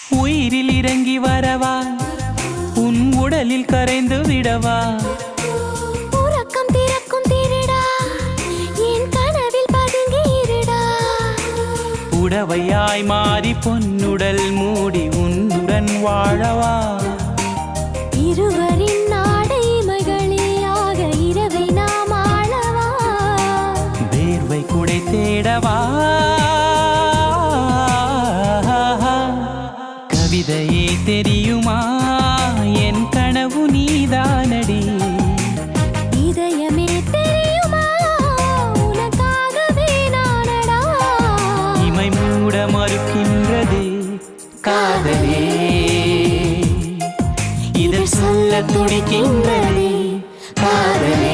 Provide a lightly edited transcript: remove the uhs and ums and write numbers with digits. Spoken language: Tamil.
உயிரில் இறங்கி வரவா, உன் உடலில் கரைந்து விடவா? உறக்கம் திறக்கும் திருடா, என் கனவில் பதுங்கி இருடா. உடவையாய் மாறி பொன்னுடல் மூடி உன்னுடன் வாழவா? இருவரின் நாடைமைகளிலாக இரவை நாம் ஆளவா? வேர்வை குடை தேடவா? கவிதையே தெரியுமா, என் கனவு நீதானடி. இதயமே தெரியுமா, உனக்காகவே நானடா. இமை மூட மறுக்கின்றது காதலே, இதழ் சொல்ல துடிக்கின்றதே காதலே.